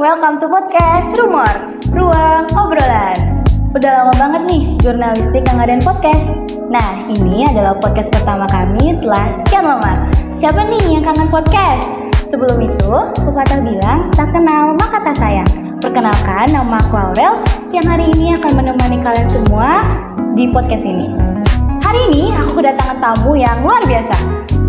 welcome to podcast Rumor, ruang obrolan. Udah lama banget nih jurnalistik yang ngadain podcast. Nah, ini adalah podcast pertama kami setelah sekian lama. Siapa nih yang kangen podcast? Sebelum itu, pepatah bilang, tak kenal maka tak sayang. Perkenalkan, nama aku Aurel, yang hari ini akan menemani kalian semua di podcast ini. Hari ini aku kedatangan tamu yang luar biasa,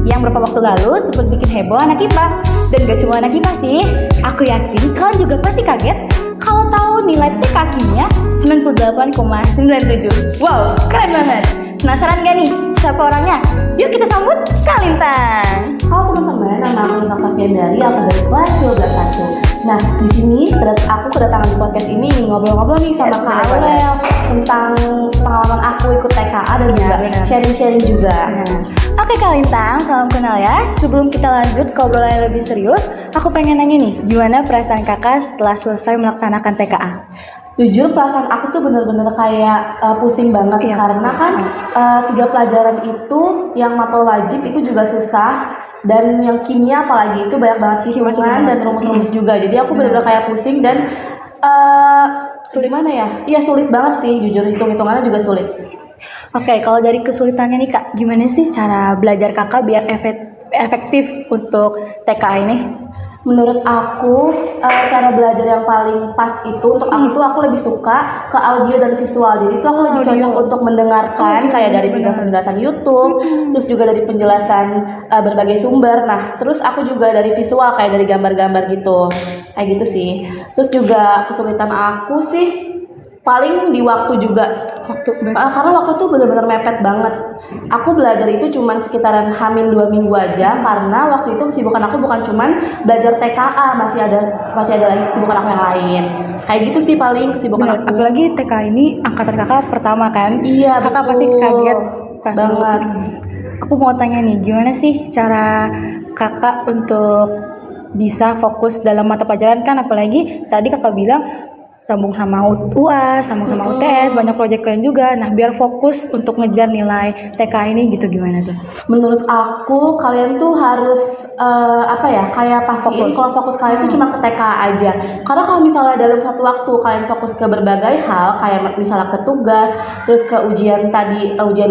yang beberapa waktu lalu sempat bikin heboh anak IPA. Dan gak cuma anak IPA sih, aku yakin kalian juga pasti kaget kalau tahu nilai TK kimia 98,97. Wow, keren banget. Penasaran gak nih siapa orangnya? Yuk kita sambut Kak Lintang. Halo teman-teman, nama aku Lintang Safiandari, aku dari kelas 12-1. Nah, di sini aku kedatangan di podcast ini ngobrol-ngobrol nih sama Kak Aurel tentang pengalaman aku ikut TKA dan juga sharing-sharing juga. Oke Kak Lintang, salam kenal ya. Sebelum kita lanjut ke obrolan yang lebih serius, aku pengen nanya nih, gimana perasaan kakak setelah selesai melaksanakan TKA? Jujur perasaan aku tuh bener-bener kayak pusing banget karena kan 3 pelajaran itu yang mapel wajib itu juga susah, dan yang kimia apalagi itu banyak banget hitungan dan rumus-rumus juga. Jadi aku bener-bener kayak pusing dan sulit mana ya? Iya sulit banget sih, jujur hitung-hitungannya juga sulit. Oke, kalau dari kesulitannya nih Kak, gimana sih cara belajar kakak biar efektif untuk TKA ini? Menurut aku cara belajar yang paling pas itu untuk aku lebih suka ke audio dan visual. Jadi itu aku lebih cocok untuk mendengarkan kayak dari penjelasan YouTube, terus juga dari penjelasan berbagai sumber. Nah, terus aku juga dari visual kayak dari gambar-gambar gitu. Kayak gitu sih. Terus juga kesulitan aku sih paling di waktu juga. Karena waktu tuh benar-benar mepet banget. Aku belajar itu cuman sekitaran hamin 2 minggu aja, karena waktu itu kesibukan aku bukan cuman belajar TKA, masih ada lagi kesibukan aku yang lain. Kayak gitu sih paling kesibukan aku. Apalagi TK ini angkatan kakak pertama kan? Iya, kakak betul. pasti kaget pas banget. Aku mau tanya nih, gimana sih cara kakak untuk bisa fokus dalam mata pelajaran kan? Apalagi tadi kakak bilang sambung sama UAS, sambung sama UTS, banyak proyek lain juga. Nah, biar fokus untuk ngejar nilai TK ini gitu, gimana tuh? Menurut aku kalian tuh harus kayak pastiin kalau fokus kalian tuh cuma ke TK aja. Karena kalau misalnya dalam satu waktu kalian fokus ke berbagai hal, kayak misalnya ke tugas, terus ke ujian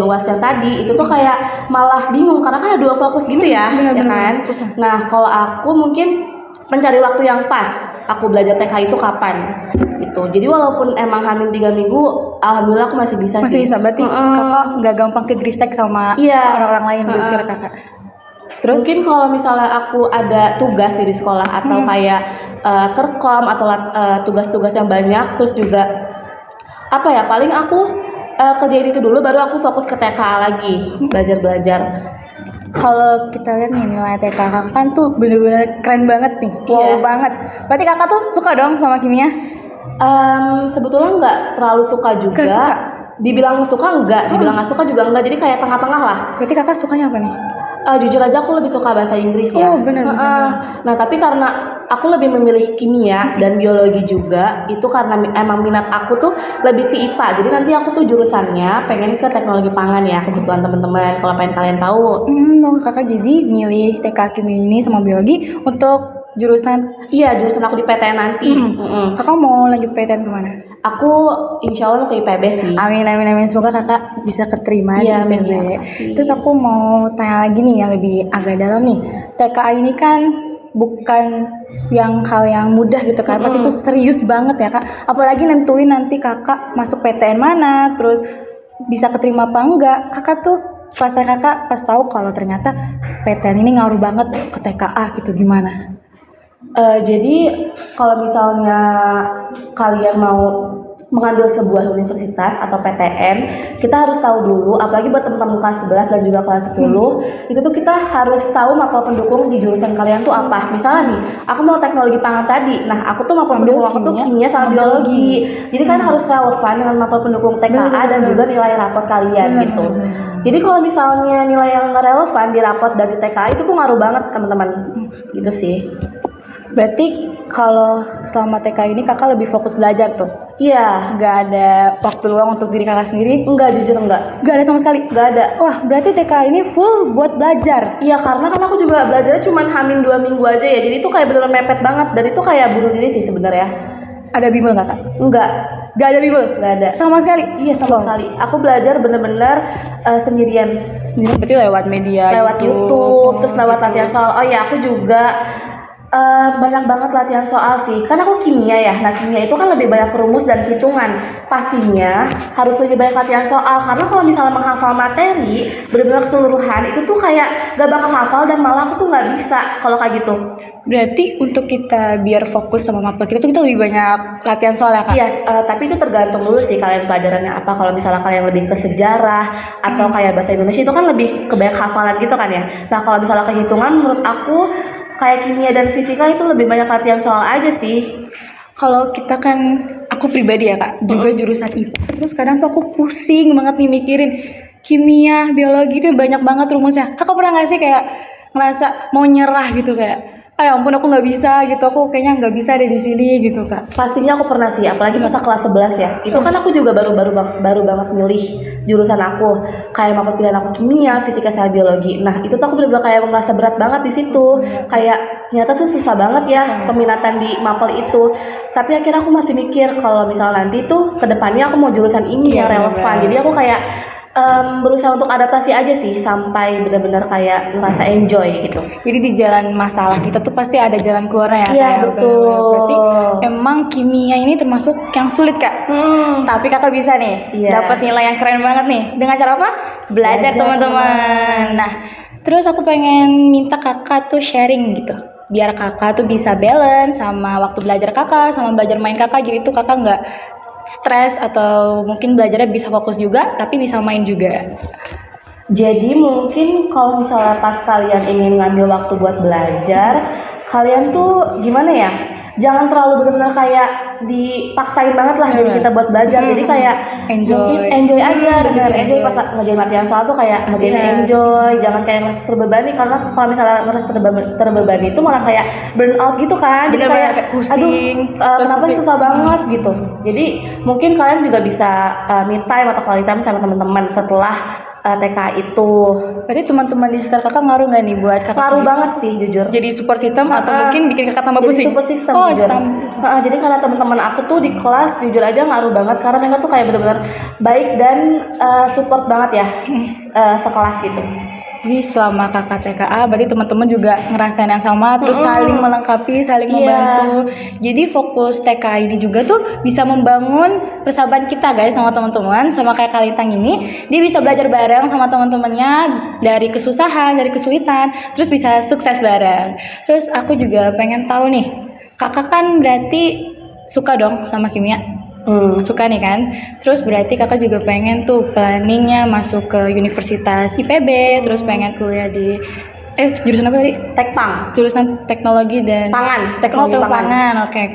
UAS yang tadi, itu tuh kayak malah bingung karena kan ada 2 fokus gitu ya, ya kan? Nah, kalau aku mungkin mencari waktu yang pas. Aku belajar TK itu kapan? Gitu. Jadi walaupun emang hamil 3 minggu, alhamdulillah aku masih bisa sih. Masih bisa, berarti kakak nggak gampang ke dristek sama orang-orang lain di sekitar kakak. Terus mungkin kalau misalnya aku ada tugas di sekolah atau kayak kerkom atau tugas-tugas yang banyak, terus juga paling aku kerjain itu dulu, baru aku fokus ke TK lagi, belajar. Kalau kita lihat nih nilai TK kakak kan tuh bener-bener keren banget nih, wow banget. Berarti kakak tuh suka dong sama kimia? Sebetulnya nggak terlalu suka juga. Dibilang suka enggak, dibilang nggak suka juga enggak. Jadi kayak tengah-tengah lah. Berarti kakak sukanya apa nih? Jujur aja aku lebih suka bahasa Inggris ya. Oh benar. Nah tapi karena aku lebih memilih kimia dan biologi juga, itu karena emang minat aku tuh lebih ke IPA. Jadi nanti aku tuh jurusannya pengen ke teknologi pangan ya, kebetulan teman-teman. Kalau pengen kalian tahu. Kakak jadi milih TK kimia ini sama biologi untuk jurusan? Iya, jurusan aku di PTN nanti. Kakak mau lanjut PTN kemana? Aku insya Allah ke IPB sih. Amin. Semoga kakak bisa keterima di IPB. Terus aku mau tanya lagi nih yang lebih agak dalam nih. TKA ini kan bukan hal yang mudah gitu kan. Pasti itu serius banget ya kak. Apalagi nentuin nanti kakak masuk PTN mana, terus bisa keterima apa enggak. Kakak tuh perasaan kakak pas tahu kalau ternyata PTN ini ngaruh banget ke TKA gitu, gimana? Jadi kalau misalnya kalian mau mengambil sebuah universitas atau PTN, kita harus tahu dulu, apalagi buat teman-teman kelas 11 dan juga kelas 10, itu tuh kita harus tahu mapel pendukung di jurusan kalian tuh apa. Misalnya nih, aku mau teknologi pangan tadi, nah aku tuh mapel pendukung aku tuh kimia sama biologi. Jadi kan harus relevan dengan mapel pendukung TKA dan juga nilai rapot kalian gitu. Jadi kalau misalnya nilai yang nggak relevan di rapot dari TKA itu tuh ngaruh banget teman-teman, gitu sih. Berarti kalau selama TK ini kakak lebih fokus belajar tuh? Iya. Nggak ada waktu luang untuk diri kakak sendiri? Enggak, jujur enggak. Nggak ada sama sekali? Enggak ada. Wah, berarti TK ini full buat belajar. Iya, karena kan aku juga belajarnya cuma hamin 2 minggu aja ya. Jadi itu kayak bener-bener mepet banget dan itu kayak bunuh diri sih sebenarnya. Ada bimbel nggak kak? Enggak. Nggak ada bimbel? Nggak ada. Sama sekali? Iya, sama sekali. Aku belajar bener-bener sendirian. Sendiri berarti lewat media Lewat YouTube, terus lewat latihan soal. Oh ya, aku juga banyak banget latihan soal sih. Kan aku kimia ya. Nah, kimia itu kan lebih banyak rumus dan hitungan. Pastinya harus lebih banyak latihan soal. Karena kalau misalnya menghafal materi benar-benar keseluruhan itu tuh kayak gak bakal hafal dan malah aku tuh nggak bisa kalau kayak gitu. Berarti untuk kita biar fokus sama mapel kita tuh kita lebih banyak latihan soal ya kak? Iya, tapi itu tergantung dulu sih kalian pelajarannya apa. Kalau misalnya kalian lebih ke sejarah atau kayak bahasa Indonesia itu kan lebih ke banyak hafalan gitu kan ya. Nah, kalau misalnya kehitungan menurut aku kayak kimia dan fisika itu lebih banyak latihan soal aja sih. Kalau kita kan, aku pribadi ya kak, juga jurusan IPA. Terus kadang tuh aku pusing banget nih mikirin kimia, biologi itu banyak banget rumusnya. Kakak pernah nggak sih kayak ngerasa mau nyerah gitu kayak, ya ampun aku nggak bisa gitu, aku kayaknya nggak bisa ada di sini gitu kak. Pastinya aku pernah sih, apalagi pas kelas 11 ya. Itu kan aku juga baru banget milih jurusan aku. Kayak mata pilihan aku kimia, fisika sama biologi. Nah, itu tuh aku bener-bener kayak merasa berat banget di situ. Kayak ternyata tuh susah banget ya peminatan di mapel itu. Tapi akhirnya aku masih mikir kalau misalnya nanti tuh kedepannya aku mau jurusan ini yang relevan. Jadi aku kayak berusaha untuk adaptasi aja sih sampai benar-benar kayak ngerasa enjoy gitu. Jadi di jalan masalah kita tuh pasti ada jalan keluarnya ya. Iya, kayak betul. Berarti emang kimia ini termasuk yang sulit kak. Tapi kakak bisa nih dapat nilai yang keren banget nih dengan cara apa? Belajar teman-teman. Nah, terus aku pengen minta kakak tuh sharing gitu. Biar kakak tuh bisa balance sama waktu belajar kakak sama belajar main kakak. Jadi tuh kakak nggak stres atau mungkin belajarnya bisa fokus juga tapi bisa main juga. Jadi mungkin kalau misalnya pas kalian ingin ngambil waktu buat belajar, kalian tuh gimana ya? Jangan terlalu benar-benar kayak dipaksain banget lah jadi kita buat belajar. Jadi kayak mungkin enjoy aja, benar enjoy pas ngerjain latihan soal tuh kayak ngerjain enjoy. Jangan kayak ngerasa terbebani karena kalau misalnya ngerasa terbebani itu malah kayak burn out gitu kan. Jadi kayak pusing, kenapa susah banget gitu. Jadi mungkin kalian juga bisa me time atau quality time sama teman-teman setelah TK itu. Berarti teman-teman di sekitar kakak ngaruh nggak nih buat kakak? Ngaruh banget sih jujur. Jadi support system atau mungkin bikin kakak tambah pusing? Jadi support system jujur. Jadi karena teman-teman aku tuh di kelas jujur aja ngaruh banget karena mereka tuh kayak benar-benar baik dan support banget ya sekelas gitu. Jadi selama kakak TKA berarti teman-teman juga ngerasain yang sama terus saling melengkapi, saling membantu. Jadi fokus TKA ini juga tuh bisa membangun persahabatan kita guys sama teman-teman, sama kayak Kalintang ini, dia bisa belajar bareng sama teman-temannya dari kesusahan, dari kesulitan, terus bisa sukses bareng. Terus aku juga pengen tahu nih, kakak kan berarti suka dong sama kimia? Suka nih kan, terus berarti kakak juga pengen tuh planningnya masuk ke Universitas IPB, terus pengen kuliah di jurusan apa tadi? Tekpang. Jurusan teknologi dan teknologi pangan. Oke.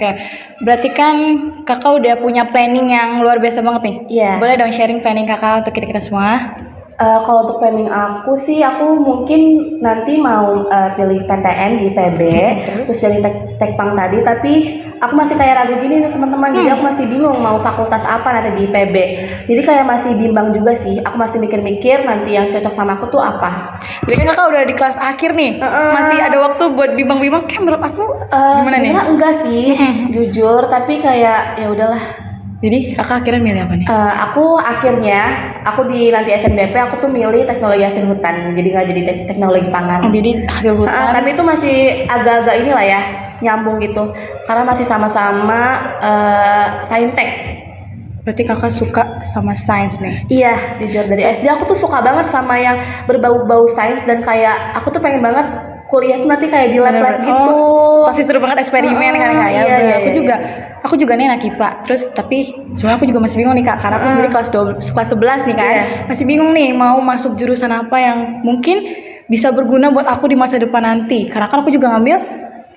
Berarti kan kakak udah punya planning yang luar biasa banget nih. Iya. Boleh dong sharing planning kakak untuk kita semua? Kalau untuk planning aku sih, aku mungkin nanti mau pilih PTN di IPB, terus jadi tekpang tadi, tapi aku masih kayak ragu gini nih teman-teman, jadi aku masih bingung mau fakultas apa nanti di IPB. Jadi kayak masih bimbang juga sih, aku masih mikir-mikir nanti yang cocok sama aku tuh apa. Jadi kan kakak udah di kelas akhir nih, masih ada waktu buat bimbang-bimbang. Kayak menurut aku gimana nih? Enggak sih, jujur, tapi kayak ya udahlah. Jadi kakak akhirnya milih apa nih? Aku di nanti SNBP aku tuh milih teknologi hasil hutan, jadi nggak jadi teknologi pangan. Jadi hasil hutan. Tapi itu masih agak-agak inilah ya, nyambung gitu, karena masih sama-sama saintek. Berarti kakak suka sama sains nih? Iya, jujur dari SD aku tuh suka banget sama yang berbau-bau sains dan kayak aku tuh pengen banget kuliah tuh nanti kayak di lab-lab gitu. Pasti seru banget eksperimen kan kayak. Iya. Aku juga nih anak IPA. Terus tapi cuma aku juga masih bingung nih kak, karena aku sendiri kelas 11 nih kan. Masih bingung nih mau masuk jurusan apa yang mungkin bisa berguna buat aku di masa depan nanti. Karena kan aku juga ngambil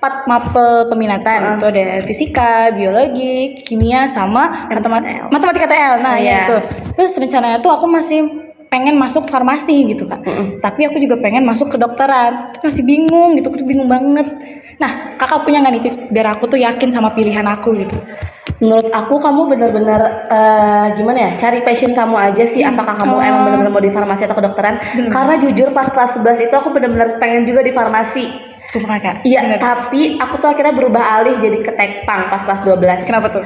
4 mapel peminatan. Itu ada fisika, biologi, kimia sama matematika TL. Nah, ya itu. Terus rencananya tuh aku masih pengen masuk farmasi gitu kak. Tapi aku juga pengen masuk kedokteran. Tapi masih bingung gitu, aku tuh bingung banget. Nah, kakak punya nggak nih tips biar aku tuh yakin sama pilihan aku gitu? Menurut aku kamu benar-benar gimana ya, cari passion kamu aja sih. Apakah kamu emang benar-benar mau di farmasi atau kedokteran? Karena jujur pas kelas 11 itu aku benar-benar pengen juga di farmasi. Sumpah Kak. Iya, tapi aku tuh akhirnya berubah alih jadi ke tekpang pas kelas 12. Kenapa tuh?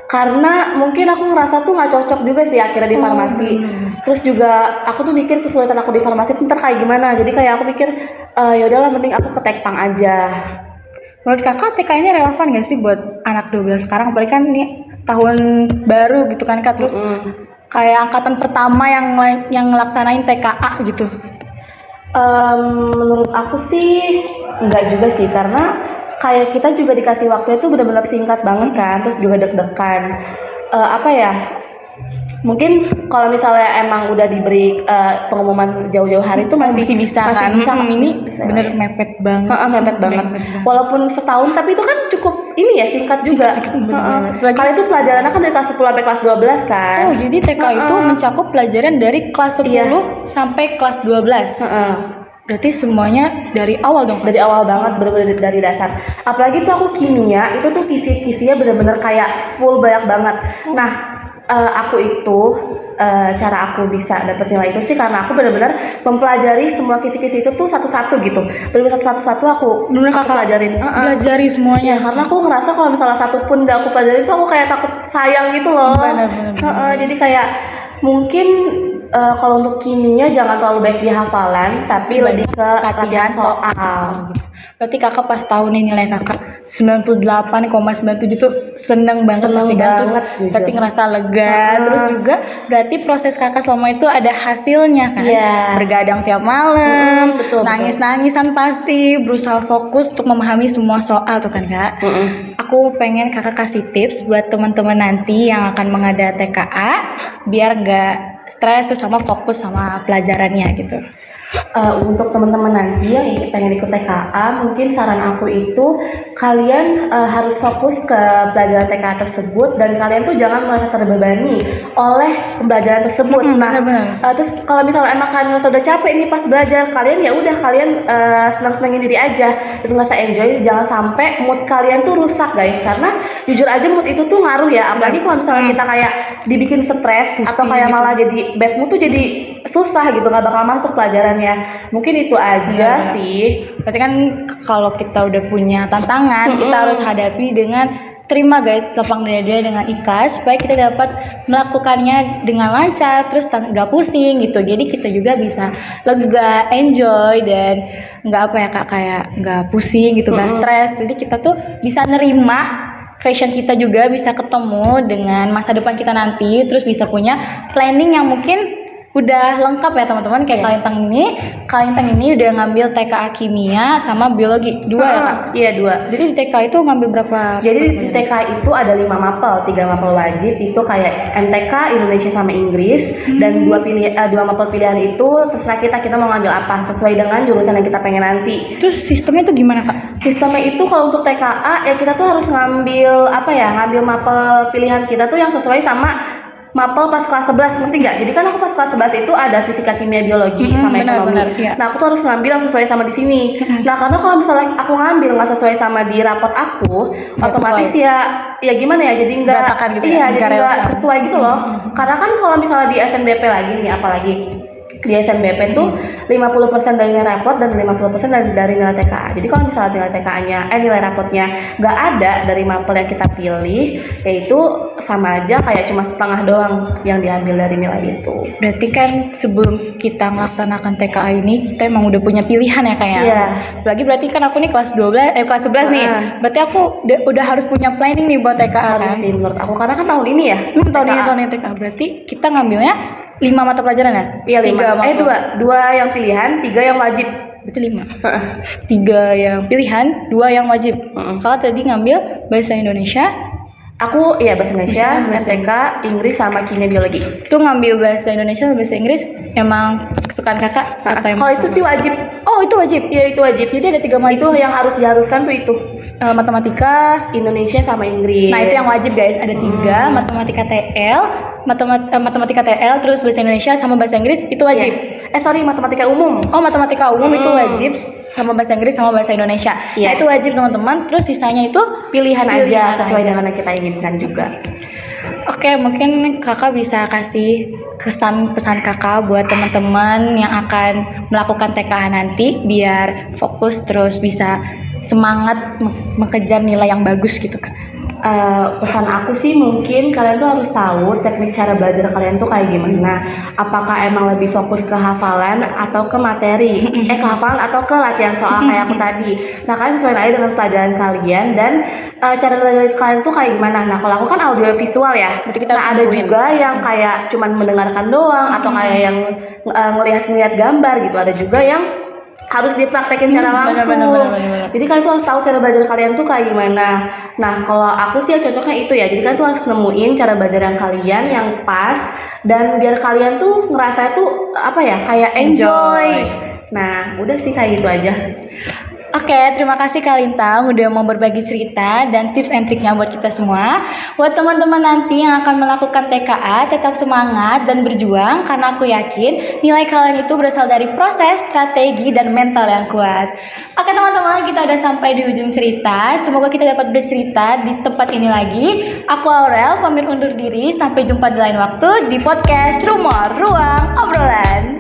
Karena mungkin aku ngerasa tuh nggak cocok juga sih akhirnya di farmasi. Terus juga aku tuh mikir kesulitan aku di farmasi ntar kayak gimana. Jadi kayak aku mikir ya udahlah mending aku ke tekpang aja. Menurut Kakak TK ini relevan gak sih buat anak 12 sekarang? Apalagi kan ini tahun baru gitu kan Kak. Terus kayak angkatan pertama yang ngelaksanain TKA gitu. Menurut aku sih enggak juga sih, karena kayak kita juga dikasih waktu itu benar-benar singkat banget kan, terus juga deg-degan. Apa ya? Mungkin kalau misalnya emang udah diberi pengumuman jauh-jauh hari itu masih bisa kan? Ini bisa bener ya. mepet banget. Mepet banget. Walaupun setahun tapi itu kan cukup ini ya, singkat juga. Kali itu pelajarannya kan dari kelas 10 sampai kelas 12 kan. Oh, jadi TK itu mencakup pelajaran dari kelas 10 sampai kelas 12. Berarti semuanya dari awal dong? Dari awal banget, bener-bener dari dasar. Apalagi tuh aku kimia, itu tuh kisi-kisinya bener-bener kayak full banyak banget. Nah, aku itu cara aku bisa dapet nilai itu sih karena aku benar-benar mempelajari semua kisi-kisi itu tuh satu-satu gitu. Benar-benar satu-satu aku pelajarin. Pelajari semuanya. Ya, karena aku ngerasa kalau misalnya satu pun gak aku pelajarin tuh aku kayak takut sayang gitu loh. Benar. Jadi kayak mungkin kalau untuk kimia jangan terlalu baik di hafalan, tapi lebih ke latihan soal. Berarti kakak pas tahu nih nilai kakak 98,97 tuh seneng banget pasti kan, terus berarti ngerasa lega, terus juga berarti proses kakak selama itu ada hasilnya kan, bergadang tiap malam, nangis-nangisan pasti, berusaha fokus untuk memahami semua soal tuh kan kak. Aku pengen kakak kasih tips buat teman-teman nanti yang akan mengada TKA biar nggak stres terus sama fokus sama pelajarannya gitu. Untuk teman-teman nanti yang pengen ikut TKA, mungkin saran aku itu kalian harus fokus ke pelajaran TKA tersebut dan kalian tuh jangan merasa terbebani oleh pembelajaran tersebut. Terus kalau misalnya emang kalian sudah capek nih pas belajar, kalian ya udah kalian senang-senangin diri aja, itu ngerasa enjoy. Jangan sampai mood kalian tuh rusak guys, karena jujur aja mood itu tuh ngaruh ya. Apalagi kalau misalnya kita kayak dibikin stres atau kayak malah jadi bad mood tuh jadi susah gitu, nggak bakal masuk pelajarannya. Mungkin itu aja sih. Berarti kan kalau kita udah punya tantangan, kita harus hadapi dengan terima guys, lapang dada dengan ikhlas supaya kita dapat melakukannya dengan lancar, terus nggak pusing gitu. Jadi kita juga bisa lega, enjoy dan nggak apa ya kak, kayak nggak pusing gitu, nggak stres. Jadi kita tuh bisa nerima fashion kita juga, bisa ketemu dengan masa depan kita nanti, terus bisa punya planning yang mungkin udah lengkap ya teman-teman. Kayak Kalintang ini udah ngambil TKA kimia sama biologi 2 ya kak? Iya 2. Jadi di TK itu ngambil berapa? Jadi di TK itu ada 5 mapel, 3 mapel wajib itu kayak MTK Indonesia sama Inggris, dan 2 mapel pilihan itu terserah kita mau ngambil apa sesuai dengan jurusan yang kita pengen nanti. Terus sistemnya itu gimana kak? Sistemnya itu kalau untuk TKA ya kita tuh harus ngambil ngambil mapel pilihan kita tuh yang sesuai sama mapel pas kelas 11, ngerti nggak? Jadi kan aku pas kelas 11 itu ada fisika, kimia, biologi sama ekonomi. Nah aku tuh harus ngambil yang sesuai sama di sini. Nah karena kalau misalnya aku ngambil nggak sesuai sama di rapot aku, otomatis ya gimana ya? Jadi nggak, gitu jadi nggak sesuai gitu loh. Karena kan kalau misalnya di SNBP lagi nih, apalagi di SNBP tuh 50% dari nilai rapot dan 50% dari nilai TKA. Jadi kalau misalnya nilai TKA-nya, nilai rapotnya nggak ada dari mapel yang kita pilih, yaitu sama aja kayak cuma setengah doang yang diambil dari nilai itu. Berarti kan sebelum kita melaksanakan TKA ini, kita emang udah punya pilihan ya kayak. Iya. Lagi berarti kan aku nih kelas 11 nih. Berarti aku udah harus punya planning nih buat TKA harus kan? sih menurut aku, karena kan tahun ini ya. Tahun ini TKA. Berarti kita ngambilnya 5 mata pelajaran ya? 5. 2 yang pilihan, 3 yang wajib. Berarti 5. 3 yang pilihan, 2 yang wajib. Kalau tadi ngambil bahasa Indonesia, aku bahasa Indonesia, MTK, Inggris sama kimia biologi. Itu ngambil bahasa Indonesia sama bahasa Inggris emang kesukaan kakak? Kalau itu sih wajib. Oh itu wajib? Iya itu wajib. Jadi ada 3 mata. Itu yang harus diharuskan tuh itu. Matematika, Indonesia sama Inggris. Nah itu yang wajib guys, ada 3, matematika TL, matematika TL, terus bahasa Indonesia sama bahasa Inggris itu wajib. Matematika umum. Oh matematika umum itu wajib, sama bahasa Inggris sama bahasa Indonesia. Iya. Nah, itu wajib teman-teman. Terus sisanya itu Pilihan aja sesuai aja. dengan yang kita inginkan juga. Oke, mungkin kakak bisa kasih pesan kakak buat teman-teman yang akan melakukan TKA nanti biar fokus terus bisa semangat mengejar nilai yang bagus gitu kan. Pesan aku sih mungkin kalian tuh harus tahu teknik cara belajar kalian tuh kayak gimana. Apakah emang lebih fokus ke hafalan atau ke materi? Ke hafalan atau ke latihan soal kayak aku tadi. Nah, kalian sesuaiin aja dengan pelajaran kalian dan cara belajar kalian tuh kayak gimana. Nah, kalau aku kan audio visual ya. Berarti kita Nah, harus ada nentuin. juga yang kayak cuman mendengarkan doang atau kayak yang ngelihat gambar gitu. Ada juga yang harus dipraktekin secara langsung. Bener. Jadi kalian tuh harus tahu cara belajar kalian tuh kayak gimana. Nah, kalau aku sih cocoknya itu ya. Jadi kalian tuh harus nemuin cara belajar yang kalian yang pas dan biar kalian tuh ngerasa tuh apa ya, kayak enjoy. Nah, udah sih kayak gitu aja. Oke, terima kasih Kak Lintang udah mau berbagi cerita dan tips and triknya buat kita semua. Buat teman-teman nanti yang akan melakukan TKA, tetap semangat dan berjuang karena aku yakin nilai kalian itu berasal dari proses, strategi, dan mental yang kuat. Oke teman-teman, kita udah sampai di ujung cerita. Semoga kita dapat bercerita di tempat ini lagi. Aku Aurel, pamit undur diri. Sampai jumpa di lain waktu di podcast Rumor Ruang Obrolan.